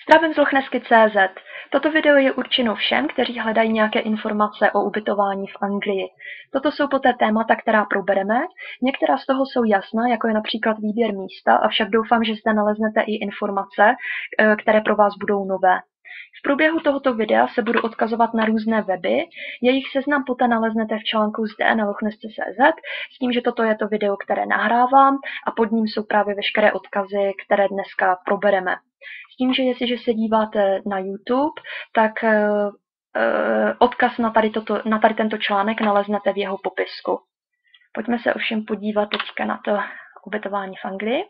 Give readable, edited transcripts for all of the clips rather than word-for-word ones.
Zdravím z Lochnesky.cz. Toto video je určeno všem, kteří hledají nějaké informace o ubytování v Anglii. Toto jsou poté témata, která probereme. Některá z toho jsou jasná, jako je například výběr místa, avšak doufám, že zde naleznete i informace, které pro vás budou nové. V průběhu tohoto videa se budu odkazovat na různé weby, jejich seznam poté naleznete v článku zde na Lochnesce.cz, s tím, že toto je to video, které nahrávám a pod ním jsou právě veškeré odkazy, které dneska probereme. S tím, že jestliže se díváte na YouTube, tak odkaz na tady tento článek naleznete v jeho popisku. Pojďme se ovšem podívat teďka na to ubytování v Anglii.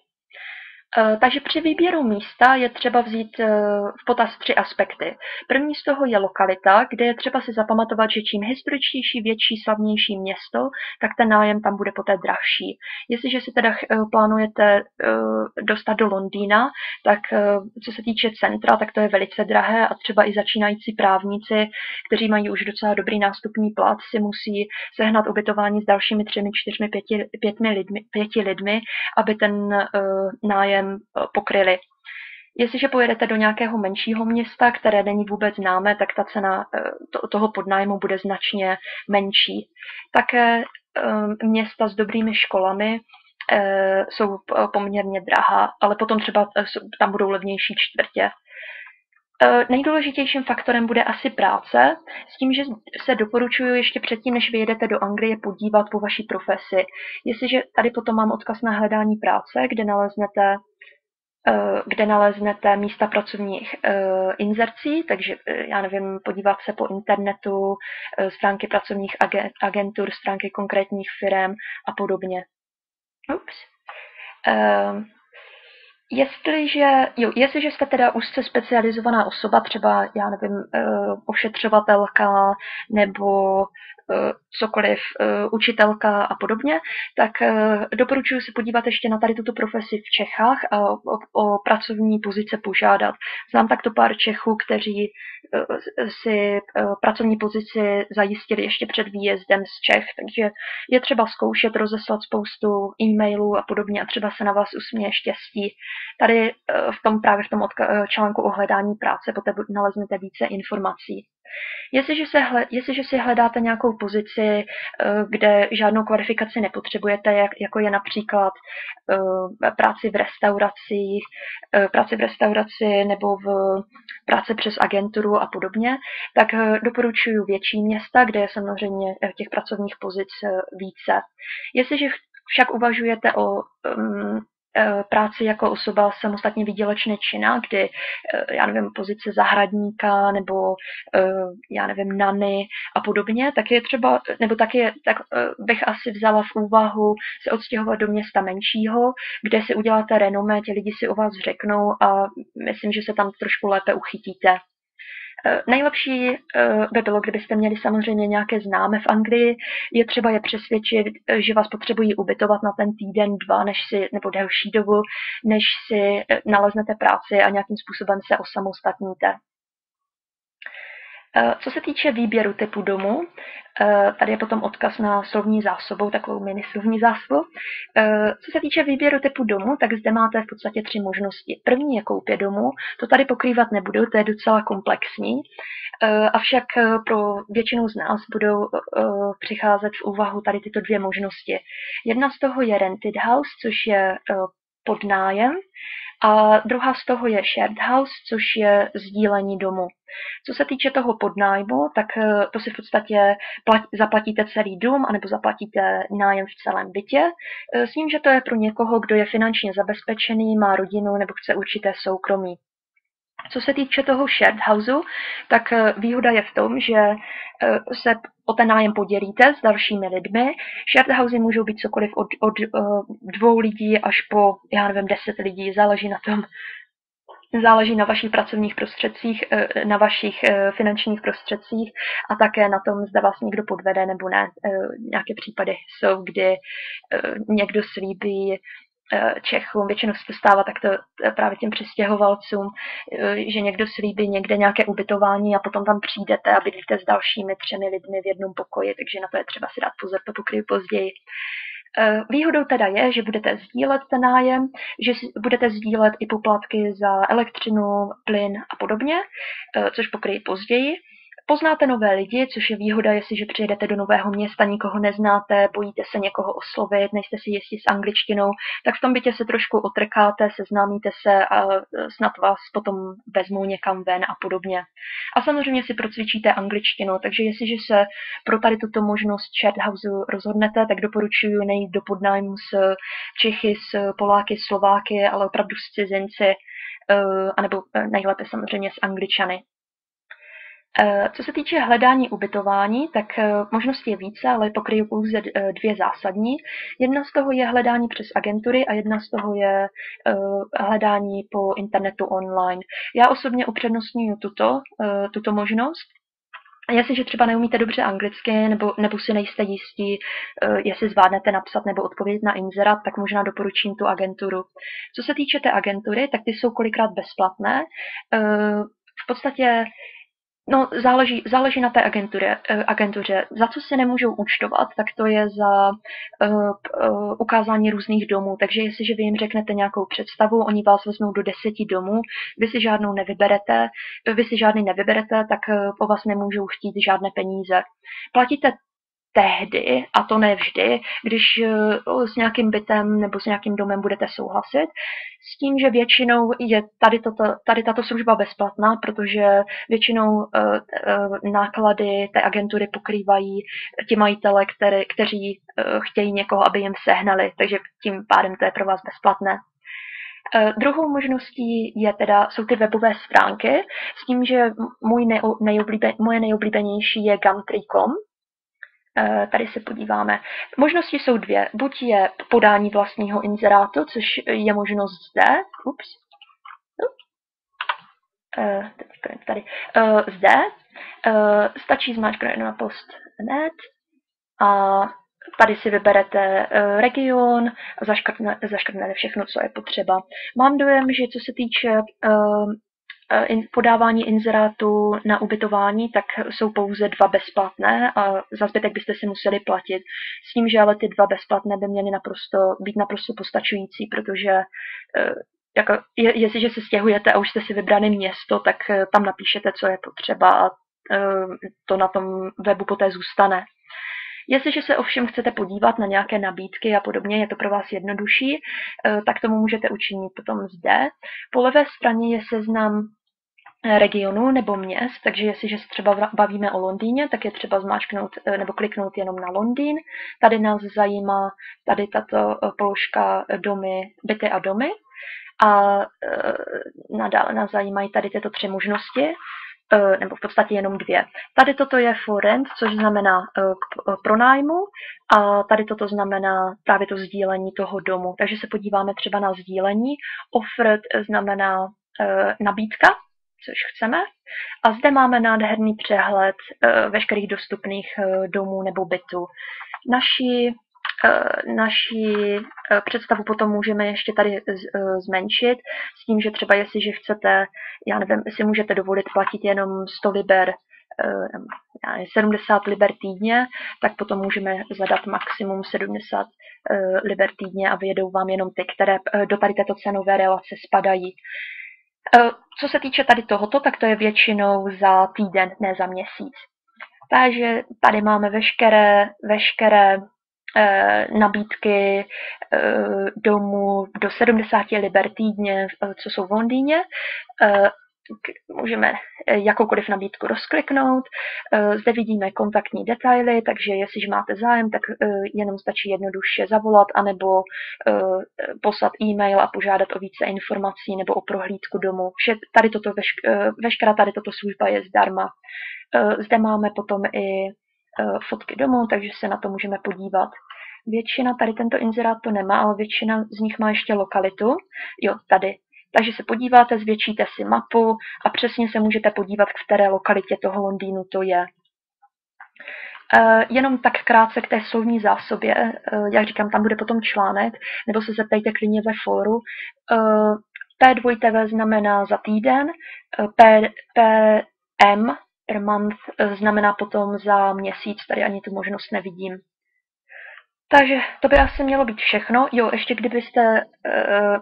Takže při výběru místa je třeba vzít v potaz 3 aspekty. První z toho je lokalita, kde je třeba si zapamatovat, že čím historičtější, větší, slavnější město, tak ten nájem tam bude poté drahší. Jestliže si teda plánujete dostat do Londýna, tak co se týče centra, tak to je velice drahé a třeba i začínající právníci, kteří mají už docela dobrý nástupní plat, si musí sehnat ubytování s dalšími 3, 4, 5 lidmi, aby ten nájem pokryli. Jestliže pojedete do nějakého menšího města, které není vůbec známé, tak ta cena toho podnájmu bude značně menší. Také města s dobrými školami jsou poměrně drahá, ale potom třeba tam budou levnější čtvrtě. Nejdůležitějším faktorem bude asi práce, s tím, že se doporučuji ještě předtím, než vyjedete do Anglie, podívat po vaší profesi. Jestliže tady potom mám odkaz na hledání práce, kde naleznete místa pracovních inzercí, takže já nevím, podívat se po internetu, stránky pracovních agentur, stránky konkrétních firem a podobně. Jestliže jste teda úzce specializovaná osoba, třeba, já nevím, ošetřovatelka nebo cokoliv, učitelka a podobně, tak doporučuji se podívat ještě na tady tuto profesi v Čechách a o pracovní pozice požádat. Znám takto pár Čechů, kteří si pracovní pozici zajistili ještě před výjezdem z Čech, takže je třeba zkoušet rozeslat spoustu e-mailů a podobně a třeba se na vás usměje štěstí. Tady právě v tom článku o hledání práce poté naleznete více informací. Jestliže si hledáte nějakou pozici, kde žádnou kvalifikaci nepotřebujete, jako je například práci v restauraci nebo práce přes agenturu a podobně, tak doporučuji větší města, kde je samozřejmě těch pracovních pozic více. Jestliže však uvažujete o práci jako osoba samostatně výdělečně činná, kdy, já nevím, pozice zahradníka nebo, já nevím, nany a podobně, tak je třeba, nebo tak bych asi vzala v úvahu se odstěhovat do města menšího, kde si uděláte renomé, ti lidi si o vás řeknou a myslím, že se tam trošku lépe uchytíte. Nejlepší by bylo, kdybyste měli samozřejmě nějaké známé v Anglii, je třeba je přesvědčit, že vás potřebují ubytovat na ten týden, 2, nebo delší dobu, než si naleznete práci a nějakým způsobem se osamostatníte. Co se týče výběru typu domu, tady je potom odkaz na slovní zásobu, takovou mini slovní zásobu. Co se týče výběru typu domu, tak zde máte v podstatě 3 možnosti. První je koupě domu, to tady pokrývat nebudu, to je docela komplexní, avšak pro většinu z nás budou přicházet v úvahu tady tyto 2 možnosti. Jedna z toho je rented house, což je podnájem, a druhá z toho je shared house, což je sdílení domu. Co se týče toho podnájmu, tak to si v podstatě zaplatíte celý dům, anebo zaplatíte nájem v celém bytě, s tím, že to je pro někoho, kdo je finančně zabezpečený, má rodinu nebo chce určité soukromí. Co se týče toho shared houseu, tak výhoda je v tom, že se o ten nájem podělíte s dalšími lidmi. Shared housey můžou být cokoliv od 2 lidí až po, já nevím, 10 lidí, záleží na vašich pracovních prostředcích, na vašich finančních prostředcích a také na tom, zda vás někdo podvede nebo ne. Nějaké případy jsou, kdy někdo slíbí Čechům, většinou se to stává takto právě těm přistěhovalcům, že někdo slíbí někde nějaké ubytování a potom tam přijdete a bydlíte s dalšími 3 lidmi v jednom pokoji, takže na to je třeba si dát pozor, to pokryju později. Výhodou teda je, že budete sdílet ten nájem, že budete sdílet i poplatky za elektřinu, plyn a podobně, což pokryjí později. Poznáte nové lidi, což je výhoda, jestliže přijedete do nového města, nikoho neznáte, bojíte se někoho oslovit, nejste si jistí s angličtinou, tak v tom bytě se trošku otrkáte, seznámíte se a snad vás potom vezmou někam ven a podobně. A samozřejmě si procvičíte angličtinu, takže jestliže se pro tady tuto možnost shared house rozhodnete, tak doporučuji nejít do podnájmu s Čechy, s Poláky, Slováky, ale opravdu s cizinci, anebo nejlépe samozřejmě s Angličany. Co se týče hledání ubytování, tak možností je více, ale pokryju pouze dvě zásadní. Jedna z toho je hledání přes agentury a jedna z toho je hledání po internetu online. Já osobně upřednostňuji tuto možnost. Jestliže třeba neumíte dobře anglicky nebo si nejste jistí, jestli zvládnete napsat nebo odpovědět na inzerát, tak možná doporučím tu agenturu. Co se týče té agentury, tak ty jsou kolikrát bezplatné. V podstatě záleží na té agentuře. Za co si nemůžou účtovat, tak to je za ukázání různých domů. Takže jestliže vy jim řeknete nějakou představu, oni vás vezmou do 10 domů, vy si žádný nevyberete, tak po vás nemůžou chtít žádné peníze. Platíte tehdy, a to ne vždy, když s nějakým bytem nebo s nějakým domem budete souhlasit, s tím, že většinou je tady tato služba bezplatná, protože většinou náklady té agentury pokrývají ti majitele, kteří chtějí někoho, aby jim sehnali, takže tím pádem to je pro vás bezplatné. Druhou možností jsou ty webové stránky, s tím, že moje nejoblíbenější je Gumtree.com. Tady se podíváme. Možnosti jsou dvě. Buď je podání vlastního inzerátu, což je možnost zde. Zde stačí zmáčknout na post.net a tady si vyberete region a zaškrtnete všechno, co je potřeba. Mám dojem, že co se týče podávání inzerátu na ubytování, tak jsou pouze 2 bezplatné a za zbytek byste si museli platit. S tím, že ale ty 2 bezplatné by měly být naprosto postačující, protože jestliže se stěhujete a už jste si vybrali město, tak tam napíšete, co je potřeba a to na tom webu poté zůstane. Jestliže se ovšem chcete podívat na nějaké nabídky a podobně, je to pro vás jednodušší, tak tomu můžete učinit potom zde. Po levé straně je seznam regionu nebo měst, takže jestliže se třeba bavíme o Londýně, tak je třeba zmáčknout nebo kliknout jenom na Londýn. Tady nás zajímá tady tato položka byty a domy a nadále nás zajímají tady tyto 3 možnosti, nebo v podstatě jenom 2. Tady toto je for rent, což znamená k pronájmu a tady toto znamená právě to sdílení toho domu. Takže se podíváme třeba na sdílení. Offered znamená nabídka, což chceme. A zde máme nádherný přehled veškerých dostupných domů nebo bytů. Naši představu potom můžeme ještě tady zmenšit s tím, že třeba jestliže chcete, já nevím, si můžete dovolit platit jenom 100 liber, 70 liber týdně, tak potom můžeme zadat maximum 70 liber týdně a vyjedou vám jenom ty, které do tady této cenové relace spadají. Co se týče tady tohoto, tak to je většinou za týden, ne za měsíc. Takže tady máme veškeré nabídky domů do 70 liber týdně, co jsou v Londýně. Můžeme jakoukoliv nabídku rozkliknout. Zde vidíme kontaktní detaily, takže jestliže máte zájem, tak jenom stačí jednoduše zavolat anebo poslat e-mail a požádat o více informací nebo o prohlídku domu. Veškerá tady toto služba je zdarma. Zde máme potom i fotky domů, takže se na to můžeme podívat. Většina tady tento inzerát to nemá, ale většina z nich má ještě lokalitu. Jo, tady. Takže se podíváte, zvětšíte si mapu a přesně se můžete podívat, v které lokalitě toho Londýnu to je. Jenom tak krátce k té slovní zásobě, jak říkám, tam bude potom článek, nebo se zeptejte klidně ve fóru. P2TV znamená za týden, PM per month znamená potom za měsíc, tady ani tu možnost nevidím. Takže to by asi mělo být všechno. Jo, ještě kdybyste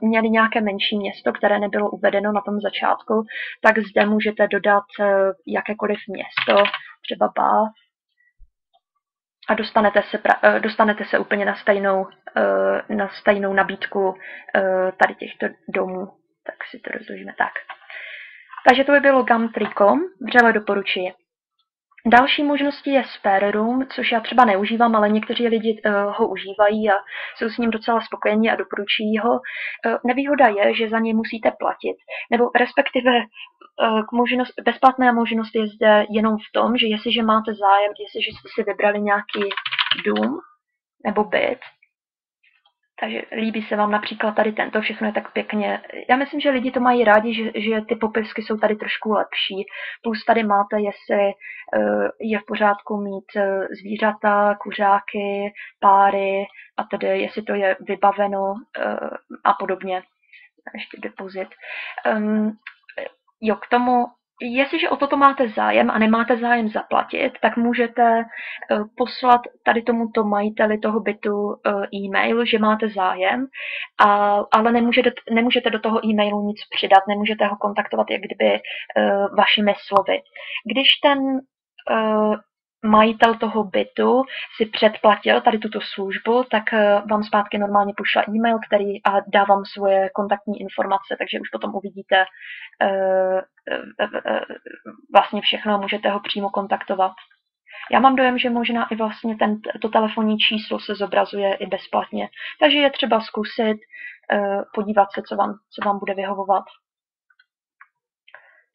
měli nějaké menší město, které nebylo uvedeno na tom začátku, tak zde můžete dodat jakékoliv město, třeba Bath, a dostanete se úplně na stejnou nabídku tady těchto domů. Tak si to rozložíme tak. Takže to by bylo Gumtree.com, vřele doporučuji. Další možností je Spare Room, což já třeba neužívám, ale někteří lidi ho užívají a jsou s ním docela spokojení a doporučují ho. Nevýhoda je, že za něj musíte platit, nebo respektive bezplatná možnost je zde jenom v tom, že jestliže máte zájem, jestliže jste si vybrali nějaký dům nebo byt, takže líbí se vám například tady tento, všechno je tak pěkně. Já myslím, že lidi to mají rádi, že ty popisky jsou tady trošku lepší. Plus tady máte, jestli je v pořádku mít zvířata, kuřáky, páry a tedy jestli to je vybaveno a podobně. Ještě depozit. Jo, k tomu, jestliže o toto máte zájem a nemáte zájem zaplatit, tak můžete poslat tady tomuto majiteli toho bytu e-mail, že máte zájem, ale nemůžete do toho e-mailu nic přidat, nemůžete ho kontaktovat jak kdyby vašimi slovy. Když ten majitel toho bytu si předplatil tady tuto službu, tak vám zpátky normálně pošle e-mail, který a dá vám svoje kontaktní informace, takže už potom uvidíte vlastně všechno a můžete ho přímo kontaktovat. Já mám dojem, že možná i vlastně to telefonní číslo se zobrazuje i bezplatně, takže je třeba zkusit podívat se, co vám bude vyhovovat.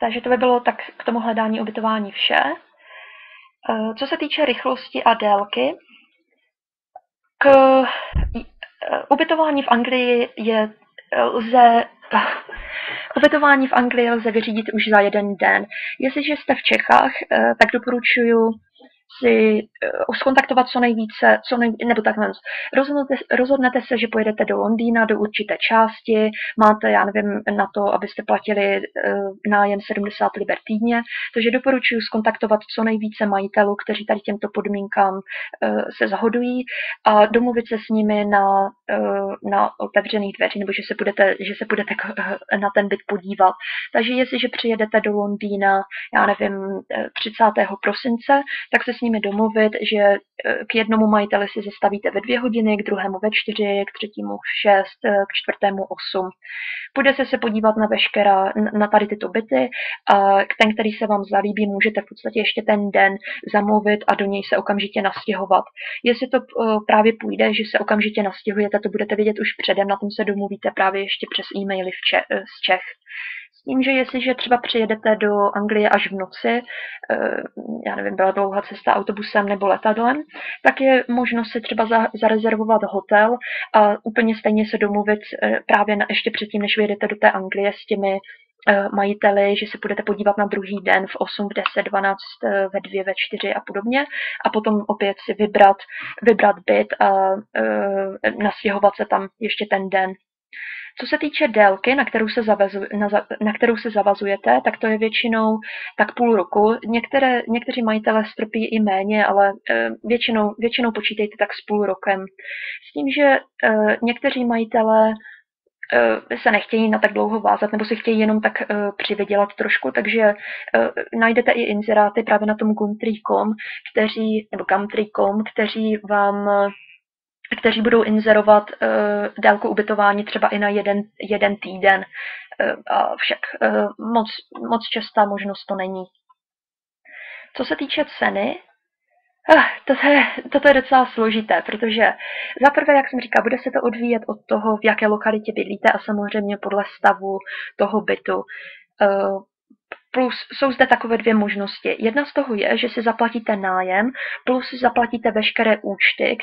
Takže to by bylo tak k tomu hledání ubytování vše. Co se týče rychlosti a délky, k ubytování v Anglii lze vyřídit už za jeden den. Jestliže jste v Čechách, tak doporučuji si skontaktovat nebo takhle. Rozhodnete se, že pojedete do Londýna, do určité části, máte, já nevím, na to, abyste platili nájem 70 liber týdně, takže doporučuji skontaktovat co nejvíce majitelů, kteří tady těmto podmínkám se shodují a domluvit se s nimi na otevřených dveří, nebo že se budete na ten byt podívat. Takže jestliže přijedete do Londýna, já nevím, 30. prosince, tak se s nimi domluvit, že k jednomu majiteli si zastavíte ve 2 hodiny, k druhému ve 4, k třetímu v 6, k čtvrtému 8. Půjdete se podívat na tady tyto byty a ten, který se vám zalíbí, můžete v podstatě ještě ten den zamluvit a do něj se okamžitě nastěhovat. Jestli to právě půjde, že se okamžitě nastěhujete, to budete vědět už předem, na tom se domluvíte právě ještě přes e-maily z Čech. S tím, že jestliže třeba přijedete do Anglie až v noci, já nevím, byla dlouhá cesta autobusem nebo letadlem, tak je možnost si třeba zarezervovat hotel a úplně stejně se domluvit právě ještě předtím, než vyjedete do té Anglie s těmi majiteli, že se budete podívat na druhý den v 8, v 10, 12, ve 2, ve 4 a podobně a potom opět si vybrat byt a nastěhovat se tam ještě ten den. Co se týče délky, na kterou se zavazujete, tak to je většinou tak půl roku. Někteří majitelé strpí i méně, ale většinou počítejte tak s půl rokem. S tím, že někteří majitelé se nechtějí na tak dlouho vázat, nebo si chtějí jenom tak přivydělat trošku, takže najdete i inzeráty právě na tom Gumtree.com, kteří budou inzerovat délku ubytování třeba i na jeden týden. Však moc častá možnost to není. Co se týče ceny, toto je docela složité, protože zaprvé, jak jsem říkala, bude se to odvíjet od toho, v jaké lokalitě bydlíte a samozřejmě podle stavu toho bytu. Plus jsou zde takové 2 možnosti. Jedna z toho je, že si zaplatíte nájem, plus si zaplatíte veškeré účty,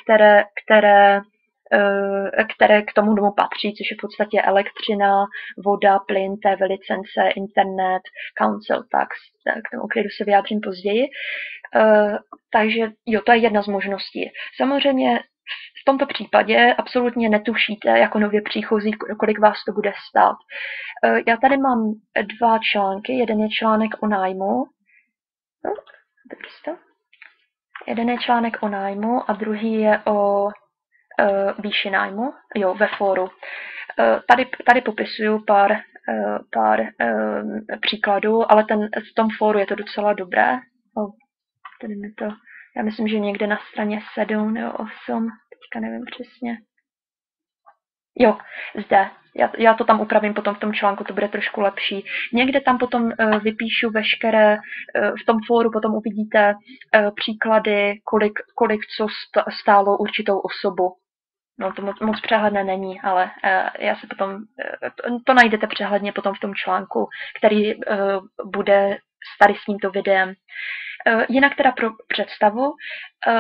které k tomu domu patří, což je v podstatě elektřina, voda, plyn, TV licence, internet, council tax, k tomu klidu se vyjádřím později. Takže jo, to je jedna z možností. Samozřejmě v tomto případě absolutně netušíte, jako nově příchozí, kolik vás to bude stát. Já tady mám 2 články. Jeden je článek o nájmu. Jeden je článek o nájmu a druhý je o výši nájmu, jo, ve fóru. Tady popisuju pár příkladů, ale v tom fóru je to docela dobré. Tady mi to, já myslím, že někde na straně 7 nebo 8, teďka nevím přesně. Jo, zde. Já to tam upravím potom v tom článku, to bude trošku lepší. Někde tam potom vypíšu veškeré, v tom fóru potom uvidíte příklady, kolik co stálo určitou osobu. No to moc přehledné není, ale já se potom, to najdete přehledně potom v tom článku, který bude tady s tímto videem. Jinak teda pro představu,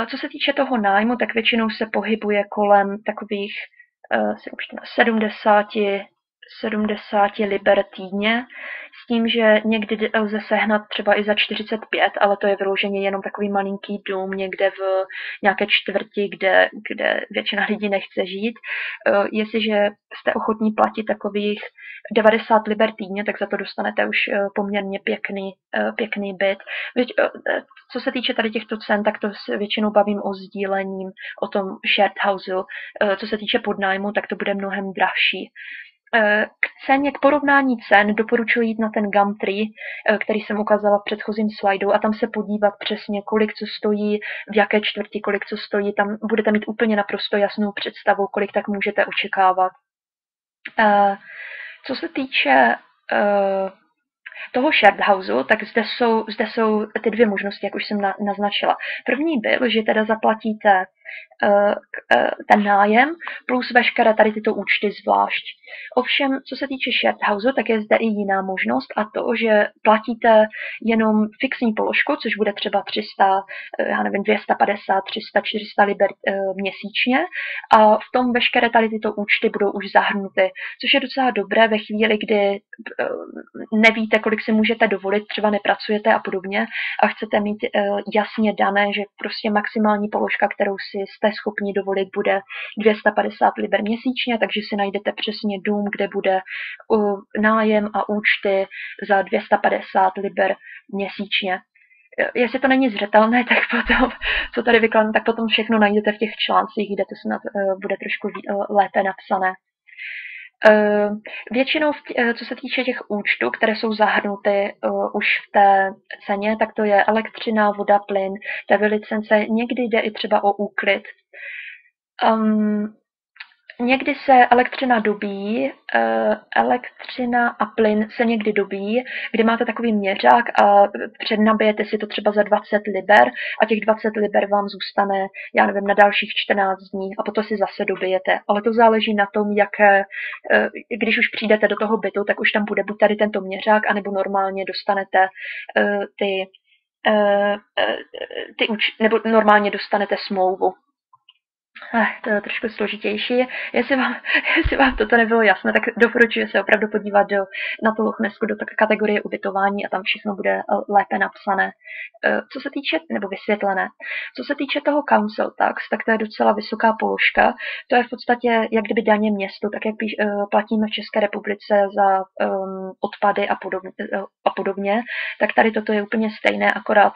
co se týče toho nájmu, tak většinou se pohybuje kolem takových 70 liber týdně, s tím, že někdy lze sehnat třeba i za 45, ale to je vyloženě jenom takový malinký dům někde v nějaké čtvrti, kde většina lidí nechce žít. Jestliže jste ochotní platit takových 90 liber týdně, tak za to dostanete už poměrně pěkný byt. Co se týče tady těchto cen, tak to se většinou bavím o sdílením, o tom shared houseu. Co se týče podnájmu, tak to bude mnohem dražší. K porovnání cen doporučuji jít na ten Gumtree, který jsem ukázala v předchozím slajdu, a tam se podívat přesně, kolik co stojí, v jaké čtvrti, kolik co stojí. Tam budete mít úplně naprosto jasnou představu, kolik tak můžete očekávat. Co se týče toho shared houseu, tak zde jsou ty dvě možnosti, jak už jsem naznačila. První byl, že teda zaplatíte ten nájem plus veškeré tady tyto účty zvlášť. Ovšem, co se týče shared houseu, tak je zde i jiná možnost, a to, že platíte jenom fixní položku, což bude třeba 250, 300, 400 liber měsíčně, a v tom veškeré tady tyto účty budou už zahrnuty, což je docela dobré ve chvíli, kdy nevíte, kolik si můžete dovolit, třeba nepracujete a podobně, a chcete mít jasně dané, že prostě maximální položka, kterou si jste schopni dovolit, bude 250 liber měsíčně, takže si najdete přesně dům, kde bude nájem a účty za 250 liber měsíčně. Jestli to není zřetelné, tak potom, co tady vykládám, tak potom všechno najdete v těch článcích, kde to snad bude trošku lépe napsané. Většinou, co se týče těch účtů, které jsou zahrnuty už v té ceně, tak to je elektřina, voda, plyn, TV licence, někdy jde i třeba o úklid. Někdy se elektřina dobíjí, elektřina a plyn se někdy dobíjí, kdy máte takový měřák a přednabijete si to třeba za 20 liber a těch 20 liber vám zůstane, já nevím, na dalších 14 dní a potom si zase dobijete. Ale to záleží na tom, když už přijdete do toho bytu, tak už tam bude buď tady tento měřák, anebo normálně dostanete nebo normálně dostanete smlouvu. To je trošku složitější. Jestli vám toto nebylo jasné, tak doporučuji se opravdu podívat na tu Loch Nessku, do kategorie ubytování, a tam všechno bude lépe napsané. Co se týče, nebo vysvětlené. Co se týče toho council tax, tak to je docela vysoká položka. To je v podstatě jak kdyby daně městu, tak jak platíme v České republice za odpady a podobně, tak tady toto je úplně stejné, akorát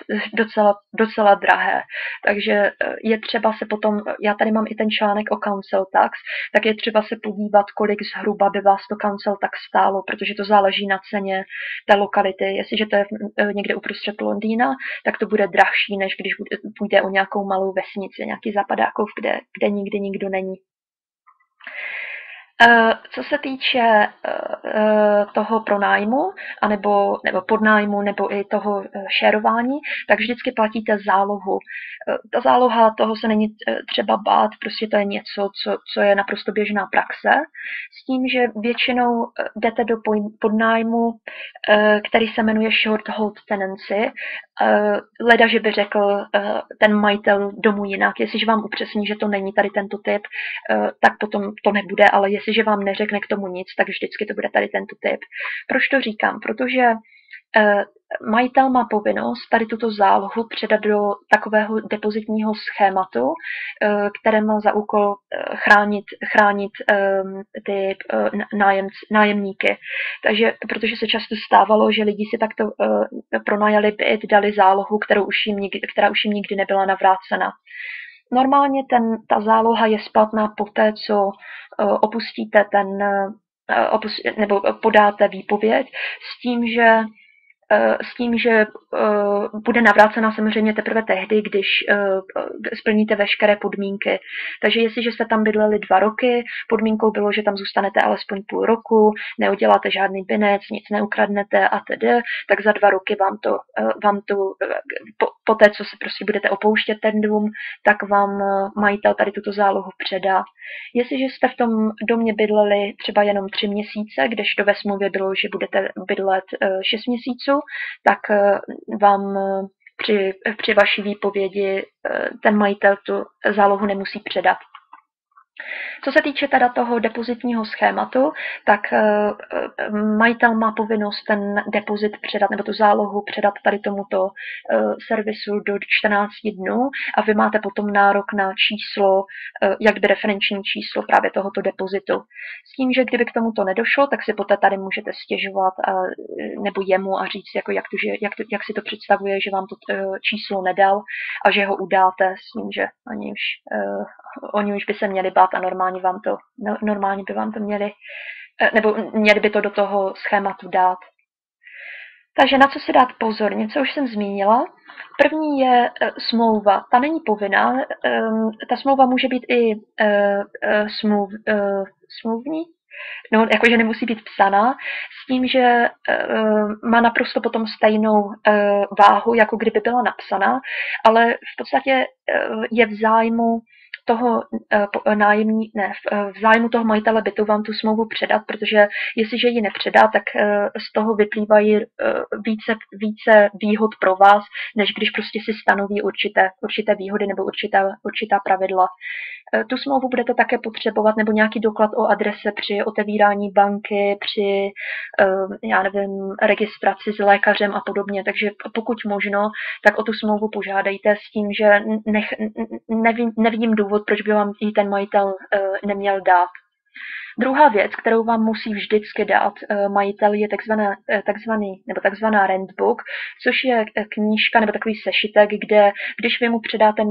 docela drahé. Takže je třeba se potom, já tady mám i ten článek o council tax, tak je třeba se podívat, kolik zhruba by vás to council tax stálo, protože to záleží na ceně té lokality. Jestliže to je někde uprostřed Londýna, tak to bude drahší, než když půjde o nějakou malou vesnici, nějaký zapadákov, kde nikdy nikdo není. Co se týče toho pronájmu, nebo podnájmu, nebo i toho šerování, tak vždycky platíte zálohu. Ta záloha, toho se není třeba bát, prostě to je něco, co je naprosto běžná praxe, s tím, že většinou jdete do podnájmu, který se jmenuje short hold tenancy, leda, že by řekl ten majitel domu jinak. Jestliže vám upřesní, že to není tady tento typ, tak potom to nebude, ale jestliže vám neřekne k tomu nic, tak vždycky to bude tady tento typ. Proč to říkám? Protože majitel má povinnost tady tuto zálohu předat do takového depozitního schématu, které má za úkol chránit ty nájemníky. Takže, protože se často stávalo, že lidi si takto pronajali byt, dali zálohu, která už jim nikdy nebyla navrácena. normálně ta záloha je splatná poté, co opustíte nebo podáte výpověď s tím, že bude navrácena samozřejmě teprve tehdy, když splníte veškeré podmínky. Takže jestliže jste tam bydleli 2 roky, podmínkou bylo, že tam zůstanete alespoň půl roku, neuděláte žádný binec, nic neukradnete a tedy, tak za 2 roky vám to po té, co se prostě budete opouštět ten dům, tak vám majitel tady tuto zálohu předá. Jestliže jste v tom domě bydleli třeba jenom 3 měsíce, kdežto ve smlouvě bylo, že budete bydlet 6 měsíců, tak vám při vaší výpovědi ten majitel tu zálohu nemusí předat. Co se týče teda toho depozitního schématu, tak majitel má povinnost ten depozit předat, nebo tu zálohu předat tady tomuto servisu do 14 dnů a vy máte potom nárok na číslo, jakby referenční číslo právě tohoto depozitu. S tím, že kdyby k tomuto nedošlo, tak si poté tady můžete stěžovat nebo jemu a říct, jako jak si to představuje, že vám to číslo nedal a že ho udáte s tím, že oni už by se měli bát a normálně by vám to měli, nebo měli by to do toho schématu dát. Takže na co si dát pozor? Něco už jsem zmínila. První je smlouva. Ta není povinná. Ta smlouva může být i smluvní, no, jakože nemusí být psaná, s tím, že má naprosto potom stejnou váhu, jako kdyby byla napsaná, ale v podstatě je v zájmu toho v zájmu toho majitele bytu vám tu smlouvu předat, protože jestliže ji nepředá, tak z toho vyplývají více výhod pro vás, než když prostě si stanoví určité výhody nebo určitá pravidla. Tu smlouvu budete také potřebovat nebo nějaký doklad o adrese při otevírání banky, při registraci s lékařem a podobně. Takže pokud možno, tak o tu smlouvu požádejte s tím, že nevidím důvod, proč by vám ji ten majitel neměl dát. Druhá věc, kterou vám musí vždycky dát majitel, je takzvaná rentbook, což je knížka nebo takový sešitek, kde když vy mu předáte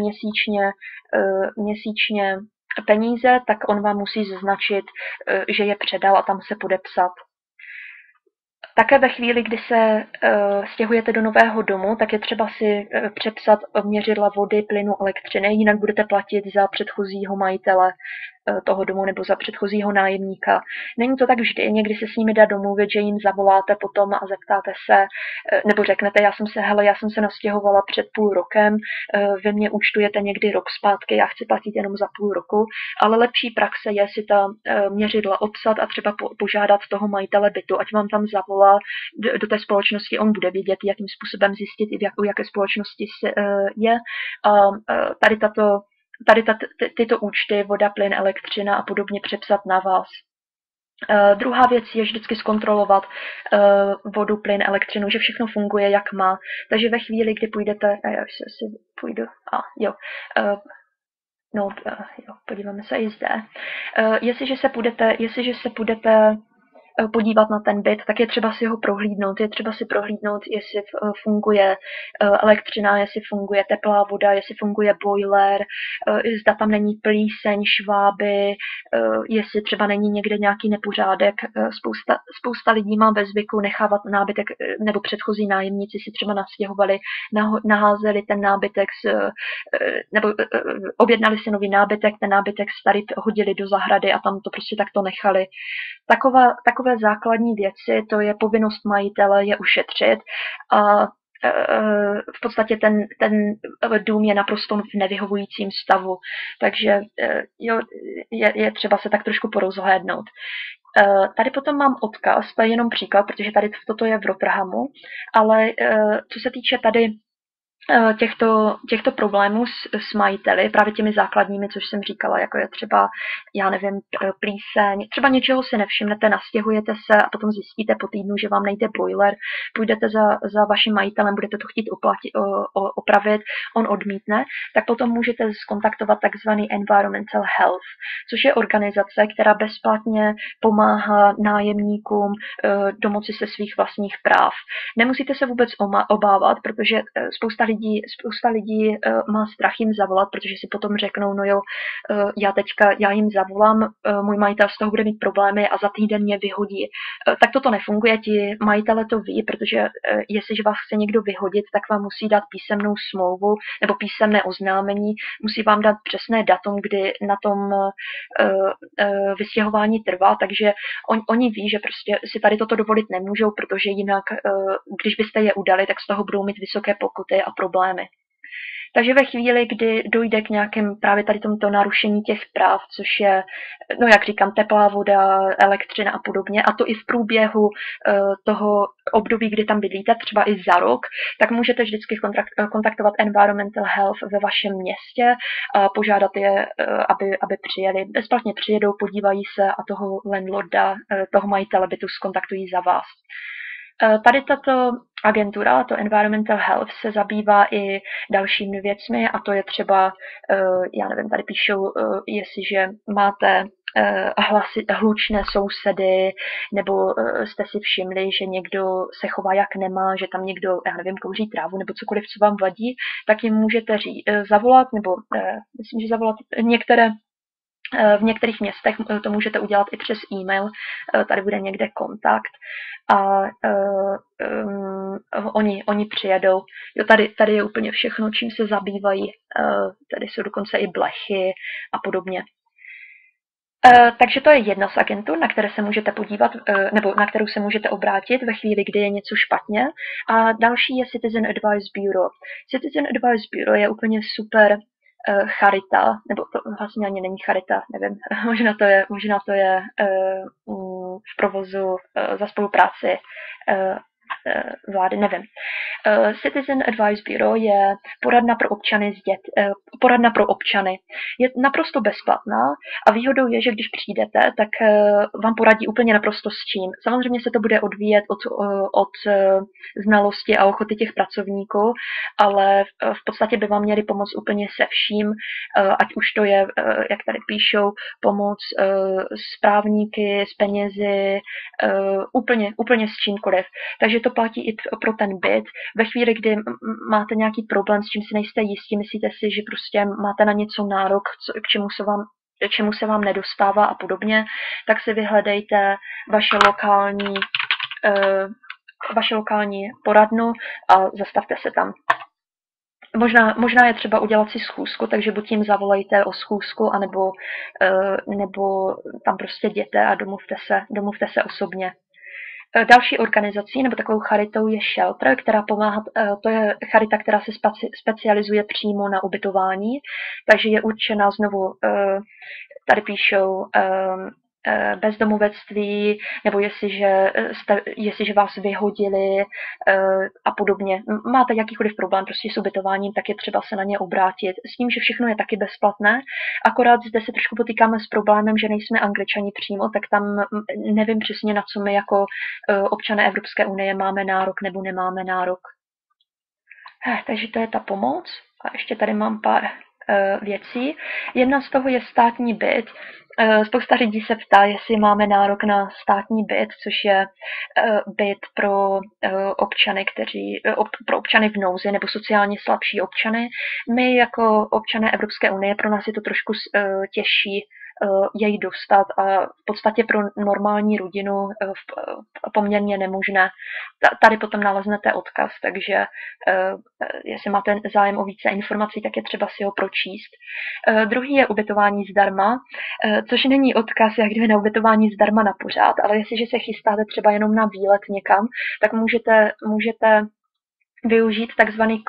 měsíčně peníze, tak on vám musí zaznačit, že je předal a tam se podepsat. Také ve chvíli, kdy se stěhujete do nového domu, tak je třeba si přepsat měřidla vody, plynu, elektřiny, jinak budete platit za předchozího majitele toho domu nebo za předchozího nájemníka. Není to tak vždy, někdy se s nimi dá domluvit, že jim zavoláte potom a zeptáte se, nebo řeknete, já jsem se nastěhovala před půl rokem, vy mě účtujete někdy rok zpátky, já chci platit jenom za půl roku, ale lepší praxe je si ta měřidla obsat a třeba požádat toho majitele bytu, ať vám tam zavolá do té společnosti, on bude vědět, jakým způsobem zjistit, u jaké společnosti je. A tyto účty, voda, plyn, elektřina a podobně přepsat na vás. Druhá věc je vždycky zkontrolovat vodu, plyn, elektřinu, že všechno funguje, jak má. Takže ve chvíli, kdy půjdete, podíváme se i zde. Jestliže se půjdete podívat na ten byt, tak je třeba si ho prohlídnout. Je třeba si prohlídnout, jestli funguje elektřina, jestli funguje teplá voda, jestli funguje boiler, zda tam není plíseň, šváby, jestli třeba není někde nějaký nepořádek. Spousta lidí má ve zvyku nechávat nábytek, nebo předchozí nájemníci si třeba nastěhovali, naházeli ten nábytek, nebo objednali si nový nábytek, ten nábytek starý hodili do zahrady a tam to prostě takto nechali. Takové základní věci, to je povinnost majitele je ušetřit a v podstatě ten dům je naprosto v nevyhovujícím stavu, takže je třeba se tak trošku porozhlédnout. Tady potom mám odkaz, to je jenom příklad, protože tady toto je v Rotherhamu, ale co se týče tady těchto problémů s majiteli, právě těmi základními, což jsem říkala, jako je třeba, plíseň, třeba něčeho si nevšimnete, nastěhujete se a potom zjistíte po týdnu, že vám nejde boiler, půjdete za vaším majitelem, budete to chtít opravit, on odmítne, tak potom můžete skontaktovat takzvaný Environmental Health, což je organizace, která bezplatně pomáhá nájemníkům domoci se svých vlastních práv. Nemusíte se vůbec obávat, protože spousta lidí spousta lidí má strach jim zavolat, protože si potom řeknou, no jo, já jim zavolám, můj majitel z toho bude mít problémy a za týden mě vyhodí. Tak toto nefunguje, ti majitele to ví, protože jestliže vás chce někdo vyhodit, tak vám musí dát písemnou smlouvu nebo písemné oznámení, musí vám dát přesné datum, kdy na tom vystěhování trvá, takže oni ví, že prostě si tady toto dovolit nemůžou, protože jinak, když byste je udali, tak z toho budou mít vysoké pokuty a problémy. Takže ve chvíli, kdy dojde k nějakém právě tady tomuto narušení těch práv, což je, no jak říkám, teplá voda, elektřina a podobně, a to i v průběhu toho období, kdy tam bydlíte, třeba i za rok, tak můžete vždycky kontaktovat Environmental Health ve vašem městě a požádat je, aby přijeli. Bezplatně přijedou, podívají se a toho landlorda, toho majitele bytu skontaktují za vás. Tady tato agentura, to Environmental Health, se zabývá i dalšími věcmi a to je třeba, já nevím, tady píšou, jestliže máte hlučné sousedy, nebo jste si všimli, že někdo se chová jak nemá, že tam někdo, já nevím, kouří trávu nebo cokoliv, co vám vadí, tak jim můžete zavolat, nebo myslím, že zavolat v některých městech to můžete udělat i přes e-mail, tady bude někde kontakt a oni přijedou. Jo, tady je úplně všechno, čím se zabývají, tady jsou dokonce i blechy a podobně. Takže to je jedna z agentur, na které se můžete podívat, nebo na kterou se můžete obrátit ve chvíli, kdy je něco špatně. A další je Citizen Advice Bureau. Citizen Advice Bureau je úplně super charita, nebo to vlastně ani není charita, nevím, možná to je v provozu za spolupráci vlády, nevím. Citizen Advice Bureau je poradna pro občany. Je naprosto bezplatná a výhodou je, že když přijdete, tak vám poradí úplně naprosto s čím. Samozřejmě se to bude odvíjet od znalosti a ochoty těch pracovníků, ale v podstatě by vám měli pomoct úplně se vším, ať už to je, jak tady píšou, pomoc s právníky, s penězi, úplně s čímkoliv. Takže to platí i pro ten byt. Ve chvíli, kdy máte nějaký problém, s čím si nejste jistí, myslíte si, že prostě máte na něco nárok, k čemu se vám nedostává a podobně, tak si vyhledejte vaše lokální poradnu a zastavte se tam. Možná je třeba udělat si schůzku, takže buď jim zavolejte o schůzku, nebo tam prostě jděte a domluvte se osobně. Další organizací nebo takovou charitou je Shelter, která pomáhá, to je charita, která se specializuje přímo na ubytování, takže je určena znovu, tady píšou bezdomovectví, nebo jestliže vás vyhodili a podobně. Máte jakýkoliv problém prostě s ubytováním, tak je třeba se na ně obrátit. S tím, že všechno je taky bezplatné, akorát zde se trošku potýkáme s problémem, že nejsme Angličani přímo, tak tam nevím přesně, na co my jako občané Evropské unie máme nárok nebo nemáme nárok. Takže to je ta pomoc. A ještě tady mám pár věcí. Jedna z toho je státní byt. Spousta lidí se ptá, jestli máme nárok na státní byt, což je byt pro občany v nouzi nebo sociálně slabší občany. My jako občané Evropské unie, pro nás je to trošku těžší jej dostat a v podstatě pro normální rodinu poměrně nemožné. Tady potom naleznete odkaz, takže jestli máte zájem o více informací, tak je třeba si ho pročíst. Druhý je ubytování zdarma, což není odkaz jak kdyby na ubytování zdarma na pořád, ale jestliže se chystáte třeba jenom na výlet někam, tak můžete využít takzvaný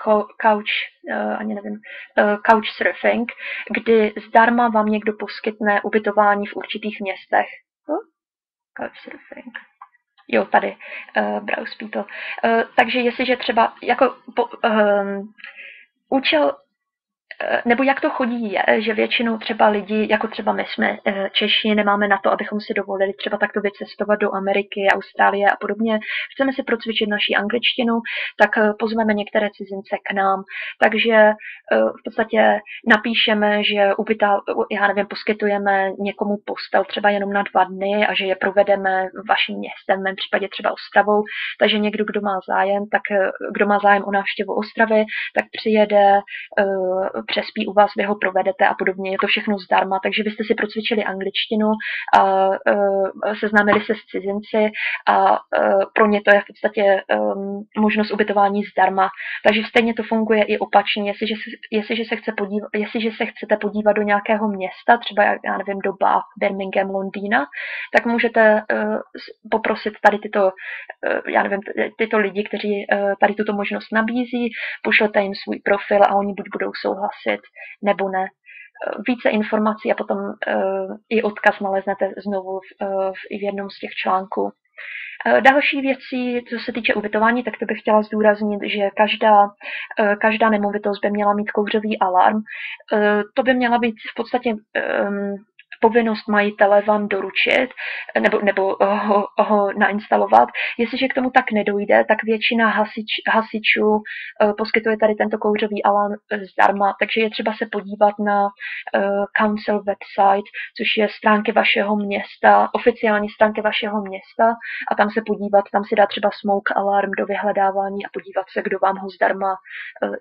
couch surfing, kdy zdarma vám někdo poskytne ubytování v určitých městech. Couch surfing. Jo, tady, browse people. Takže jestliže třeba jako účel nebo jak to chodí je, že většinou třeba lidi, jako třeba my jsme Češi, nemáme na to, abychom si dovolili třeba takto vycestovat do Ameriky, Austrálie a podobně. Chceme si procvičit naši angličtinu, tak pozveme některé cizince k nám. Takže v podstatě napíšeme, že já nevím, poskytujeme někomu postel třeba jenom na 2 dny a že je provedeme vaším městem, v mém případě třeba Ostravou. Takže někdo, kdo má zájem o návštěvu Ostravy, tak přijede, přespí u vás, vy ho provedete a podobně. Je to všechno zdarma, takže vy jste si procvičili angličtinu a seznámili se s cizinci a pro ně to je v podstatě možnost ubytování zdarma. Takže stejně to funguje i opačně. Jestliže se chcete podívat do nějakého města, třeba já nevím, do Bath, Birmingham, Londýna, tak můžete poprosit tady tyto lidi, kteří tady tuto možnost nabízí, pošlete jim svůj profil a oni buď budou souhlasit, nebo ne. Více informací a potom i odkaz naleznete znovu v jednom z těch článků. Další věcí, co se týče ubytování, tak to bych chtěla zdůraznit, že každá nemovitost by měla mít kouřový alarm. To by měla být v podstatě povinnost majitele vám doručit nebo ho nainstalovat. Jestliže k tomu tak nedojde, tak většina hasičů poskytuje tady tento kouřový alarm zdarma, takže je třeba se podívat na council website, což je stránky vašeho města, oficiální stránky vašeho města a tam se podívat, tam si dá třeba smoke alarm do vyhledávání a podívat se, kdo vám ho zdarma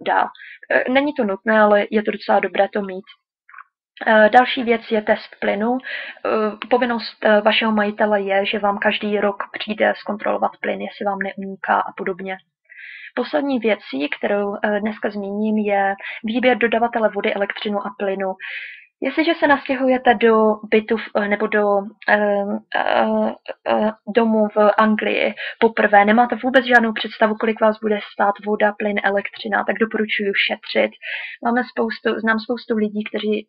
dá. Není to nutné, ale je to docela dobré to mít. Další věc je test plynu. Povinnost vašeho majitele je, že vám každý rok přijde zkontrolovat plyn, jestli vám neuniká a podobně. Poslední věcí, kterou dneska zmíním, je výběr dodavatele vody, elektřinu a plynu. Jestliže se nastěhujete do bytu nebo do domu v Anglii poprvé, nemáte vůbec žádnou představu, kolik vás bude stát voda, plyn, elektřina, tak doporučuji šetřit. Znám spoustu lidí,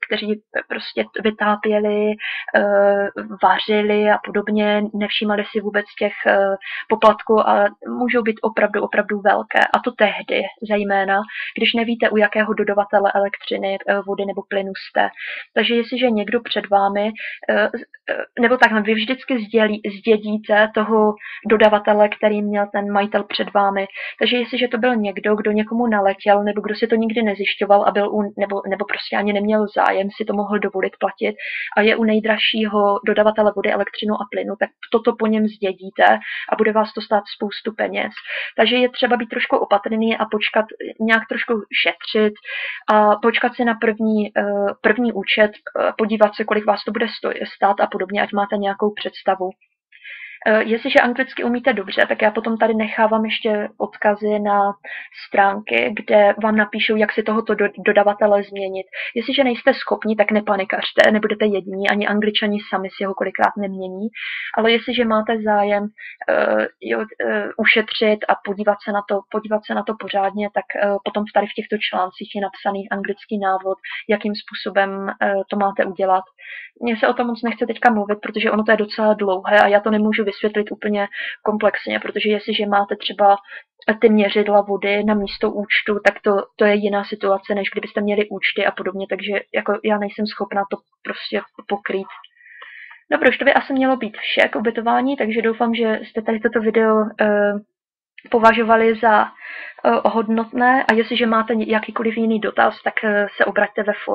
kteří prostě vytápěli, vařili a podobně, nevšímali si vůbec těch poplatků a můžou být opravdu velké. A to tehdy zejména, když nevíte, u jakého dodavatele elektřiny, vody nebo plynu jste. Takže jestliže někdo před vámi, nebo takhle, vy vždycky zdědíte toho dodavatele, který měl ten majitel před vámi. Takže jestliže to byl někdo, kdo někomu naletěl, nebo kdo si to nikdy nezjišťoval a byl nebo prostě ani neměl zájem si to mohl dovolit platit a je u nejdražšího dodavatele vody, elektřinu a plynu, tak toto po něm zdědíte a bude vás to stát spoustu peněz. Takže je třeba být trošku opatrný a počkat, nějak trošku šetřit a počkat si na první účet, podívat se, kolik vás to bude stát a podobně, ať máte nějakou představu. Jestliže anglicky umíte dobře, tak já potom tady nechávám ještě odkazy na stránky, kde vám napíšou, jak si tohoto dodavatele změnit. Jestliže nejste schopni, tak nepanikařte, nebudete jediní, ani Angličani sami si ho kolikrát nemění, ale jestliže máte zájem ušetřit a podívat se na to pořádně, tak potom tady v těchto článcích je napsaný anglický návod, jakým způsobem to máte udělat. Mně se o tom moc nechce teďka mluvit, protože ono to je docela dlouhé a já to nemůžu vysvětlit úplně komplexně, protože jestliže máte třeba ty měřidla vody na místo účtu, tak to je jiná situace, než kdybyste měli účty a podobně, takže jako já nejsem schopná to prostě pokrýt. Dobře, už to by asi mělo být vše k ubytování, takže doufám, že jste tady toto video považovali za hodnotné a jestliže máte jakýkoliv jiný dotaz, tak se obraťte ve fóru.